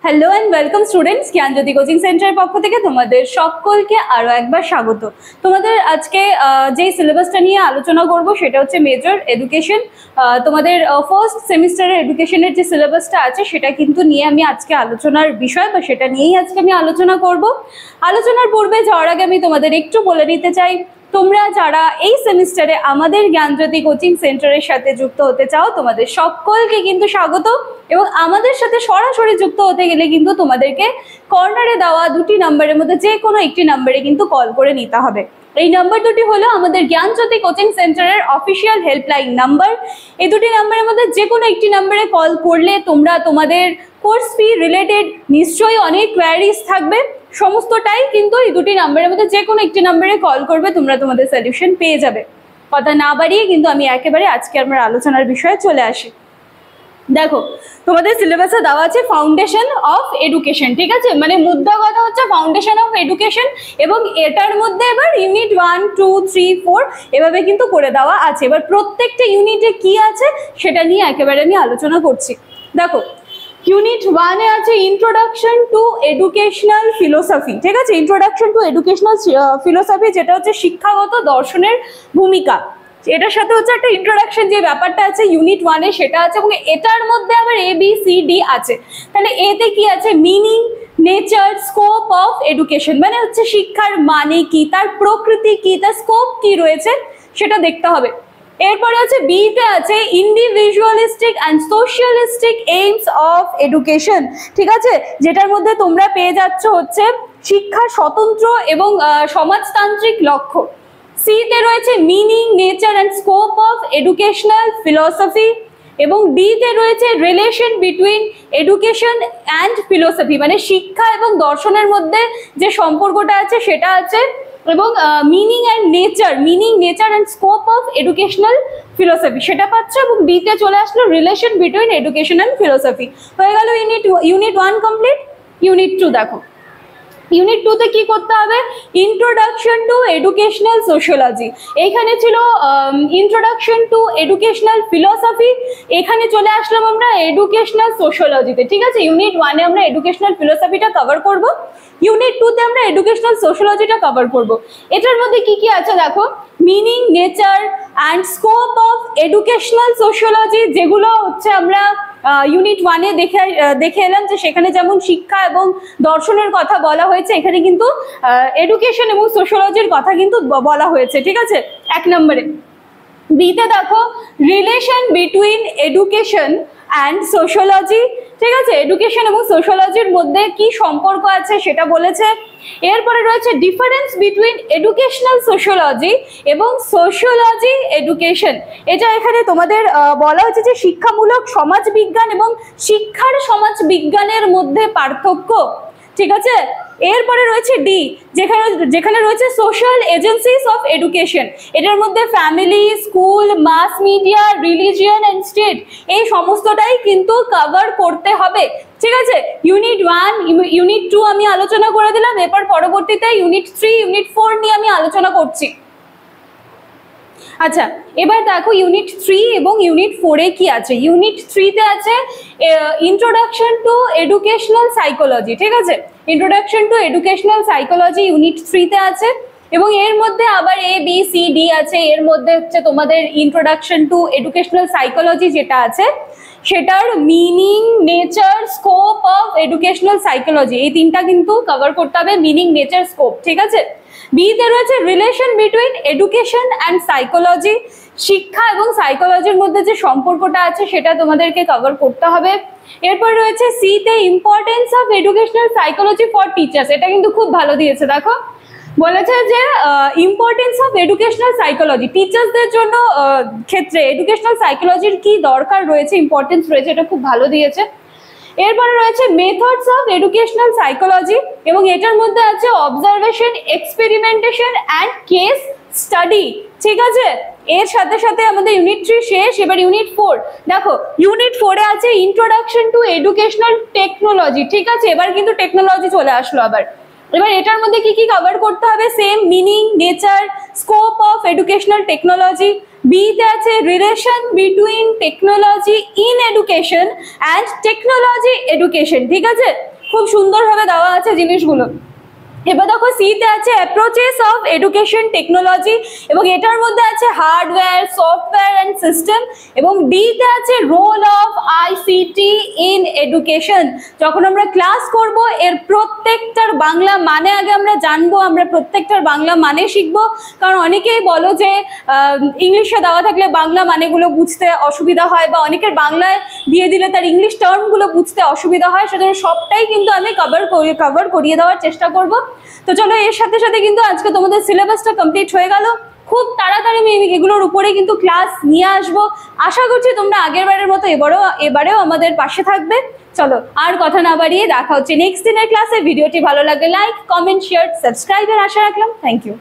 Hello and welcome students, Gyanjyoti coaching সেন্টারের পক্ষ থেকে তোমাদের সকলকে আরও একবার স্বাগত। তোমাদের আজকে যেই সিলেবাসটা নিয়ে আলোচনা করব সেটা হচ্ছে মেজর এডুকেশন। তোমাদের ফার্স্ট সেমিস্টারের এডুকেশনের যে সিলেবাসটা আছে সেটা কিন্তু নিয়ে আমি আজকে আলোচনার বিষয় বা সেটা নিয়েই আজকে আমি আলোচনা করব। আলোচনার পূর্বে যাওয়ার আগে আমি তোমাদের একটু বলে নিতে চাই, তোমরা যারা এই সেমিস্টারে আমাদের জ্ঞানজ্যোতি কোচিং সেন্টারের সাথে যুক্ত হতে চাও তোমাদের সকলকে কিন্তু স্বাগত। এবং আমাদের সাথে সরাসরি যুক্ত হতে গেলে কিন্তু তোমাদেরকে কর্নারে দেওয়া দুটি নাম্বারের মধ্যে যে কোনো একটি নাম্বারে কিন্তু কল করে নিতে হবে। এই নাম্বার দুটি হলো আমাদের জ্ঞানজ্যোতি কোচিং সেন্টারের অফিসিয়াল হেল্পলাইন নাম্বার। এই দুটি নাম্বারের মধ্যে যে কোনো একটি নাম্বারে কল করলে তোমরা তোমাদের কোর্স ফি রিলেটেড নিশ্চয়ই অনেক কোয়ারিজ থাকবে, সমস্তটাই কিন্তু এই দুটি নাম্বারের মধ্যে যে কোনো একটি নাম্বারে কল করবে, তোমরা তোমাদের সলিউশন পেয়ে যাবে। কথা না বাড়িয়ে কিন্তু আমি একেবারে আজকে আমার আলোচনার বিষয়ে চলে আসি। দেখো, তোমাদের সিলেবাসে দেওয়া আছে ফাউন্ডেশন অফ এডুকেশন, ঠিক আছে? মানে মুদ্রা কথা হচ্ছে ফাউন্ডেশন অফ এডুকেশন, এবং এটার মধ্যে এবার ইউনিট 1, 2, 3, 4 এভাবে কিন্তু করে দেওয়া আছে। এবার প্রত্যেকটা ইউনিটে কি আছে সেটা নিয়ে একেবারে আমি আলোচনা করছি। দেখো, ইউনিট 1 এ আছে ইন্ট্রোডাকশন টু এডুকেশনাল ফিলোসফি, ঠিক আছে? ইন্ট্রোডাকশন টু এডুকেশনাল ফিলোসফি যেটা হচ্ছে শিক্ষাগত দর্শনের ভূমিকা, এটার সাথে হচ্ছে একটা ইন্ট্রোডাকশন যে ব্যাপারটা আছে ইউনিট 1 এ সেটা আছে, এবং এটার মধ্যে আবার ABCD আছে। তাহলে এতে কি আছে? Meaning, nature, scope of education, মানে হচ্ছে শিক্ষার মানে কি, তার প্রকৃতি কি, তার স্কোপ কি রয়েছে সেটা দেখতে হবে। এরপরে আছে বিতে আছে individualistic and socialistic aims of education, ঠিক আছে? যেটার মধ্যে তোমরা পেয়ে যাচ্ছ হচ্ছে শিক্ষার স্বতন্ত্র এবং সমাজতান্ত্রিক লক্ষ্য। সিতে রয়েছে meaning, nature and scope of educational philosophy, এবং ডিতে রয়েছে relation between education and philosophy, মানে শিক্ষা এবং দর্শনের মধ্যে যে সম্পর্কটা আছে সেটা আছে, এবং meaning nature and scope of educational philosophy সেটা পাচ্ছে। এবং ডিতে চলে আসলো relation between education and philosophy. হয়ে গেল ইউনিট 1 কমপ্লিট। ইউনিট 2 দেখো, ইউনিট 2 তে কি করতে হবে? Introduction to educational sociology. এইখানে ছিল ইন্ট্রোডাকশন টু এডুকেশনাল ফিলসফি, এখানে চলে আসলাম আমরা এডুকেশনাল সোশিওলজিতে, ঠিক আছে? ইউনিট 1 এ আমরা এডুকেশনাল ফিলসফিটা কভার করব, ইউনিট 2 তে আমরা এডুকেশনাল সোশিওলজিটা কভার করব। এটার মধ্যে কি কি আছে দেখো, meaning, nature and scope of educational sociology, যেগুলো হচ্ছে আমরা ইউনিট 1 এ দেখে এলাম যে সেখানে যেমন শিক্ষা এবং দর্শনের কথা বলা হয়েছে, এখানে কিন্তু এডুকেশন এবং সোশিওলজির কথা কিন্তু বলা হয়েছে, ঠিক আছে? 1 নম্বরে। বিতে দেখো relation between education and sociology, ঠিক আছে? এডুকেশন এবং সোশিওলজির মধ্যে কি সম্পর্ক আছে সেটা বলেছে। এরপরে রয়েছে ডিফারেন্স বিটুইন এডুকেশনাল সোশিওলজি এবং সোশিওলজি এডুকেশন। এটা এখানে তোমাদের বলা হয়েছে যে শিক্ষামূলক সমাজবিজ্ঞান এবং শিক্ষার সমাজবিজ্ঞানের মধ্যে পার্থক্য, ঠিক আছে? এরপরে রয়েছে ডি, যেখানে রয়েছে সোশ্যাল এজেন্সিস অফ এডুকেশন। এটার মধ্যে family, school, mass media, religion and state, এই সমস্তটাই কিন্তু কভার করতে হবে, ঠিক আছে? ইউনিট 1, ইউনিট 2 আমি আলোচনা করে দিলাম, এরপর পরবর্তীতে ইউনিট 3, ইউনিট 4 নিয়ে আমি আলোচনা করছি। আচ্ছা, এবার দেখো ইউনিট 3 এবং ইউনিট 4 এ কি আছে। ইউনিট 3 তে আছে ইন্ট্রোডাকশন টু এডুকেশনাল সাইকোলজি, ঠিক আছে? Introduction to educational psychology unit 3 তে আছে, এবং এর মধ্যে আবার ABCD আছে। এর মধ্যে হচ্ছে তোমাদের ইন্ট্রোডাকশন টু এডুকেশনাল সাইকোলজি যেটা আছে সেটার meaning, nature, scope of educational psychology, এই তিনটা কিন্তু কভার করতে হবে, মিনিং, নেচার, স্কোপ, ঠিক আছে? বিতে রয়েছে relation between education and psychology, শিক্ষা এবং সাইকোলজির মধ্যে যে সম্পর্কটা আছে সেটা তোমাদেরকে কভার করতে হবে। এরপর রয়েছে সিতে importance of educational psychology for teachers, এটা কিন্তু খুব ভালো দিয়েছে। দেখো বলেছে যে ইম্পর্টেন্স অফ এডুকেশনাল সাইকোলজি, টিচার্সদের জন্য ক্ষেত্রে এডুকেশনাল সাইকোলজির কি দরকার রয়েছে, ইম্পর্টেন্স রয়েছে, এটা খুব ভালো দিয়েছে। এরপরে রয়েছে মেথডস অফ এডুকেশনাল সাইকোলজি, এবং এটার মধ্যে আছে observation, experimentation and case study, ঠিক আছে? এর সাথে সাথে আমাদের ইউনিট 3 শেষ। এবার ইউনিট 4 দেখো, ইউনিট 4 এ আছে ইন্ট্রোডাকশন টু এডুকেশনাল টেকনোলজি, ঠিক আছে? এবার কিন্তু টেকনোলজি চলে আসলো আবার। এবার এটার মধ্যে কি কি কভার করতে হবে? Same meaning, nature, scope of educational technology, বিতে আছে relation between technology in education and technology education, ঠিক আছে? খুব সুন্দরভাবে দেওয়া আছে জিনিসগুলো। এবার দেখো সিতে আছে অ্যাপ্রোচেস অফ এডুকেশন টেকনোলজি, এবং এটার মধ্যে আছে হার্ডওয়্যার, সফটওয়্যার অ্যান্ড সিস্টেম, এবং ডিতে আছে role of ICT in education. যখন আমরা ক্লাস করব এর প্রত্যেকটার বাংলা মানে আগে আমরা জানবো, আমরা প্রত্যেকটার বাংলা মানে শিখবো। কারণ অনেকেই বলো যে ইংলিশে দেওয়া থাকলে বাংলা মানেগুলো বুঝতে অসুবিধা হয়, বা অনেকের বাংলায় দিয়ে দিলে তার ইংলিশ টার্মগুলো বুঝতে অসুবিধা হয়, সেজন্য সবটাই কিন্তু আমি কভার করিয়ে দেওয়ার চেষ্টা করব। তো চলো, এর সাথে সাথে কিন্তু আজকে তোমাদের সিলেবাসটা কমপ্লিট হয়ে গেল। খুব তাড়াতাড়ি আমি এগুলোর উপরে কিন্তু ক্লাস নিয়ে আসবো। আশা করছি তোমরা আগের বারের মতো এবারেও আমাদের পাশে থাকবে। চলো আর কথা না বাড়িয়ে দেখা হচ্ছে নেক্সট দিনের ক্লাসে। ভিডিওটি ভালো লাগলে লাইক, কমেন্ট, শেয়ার, সাবস্ক্রাইবের আশা রাখলাম। Thank you.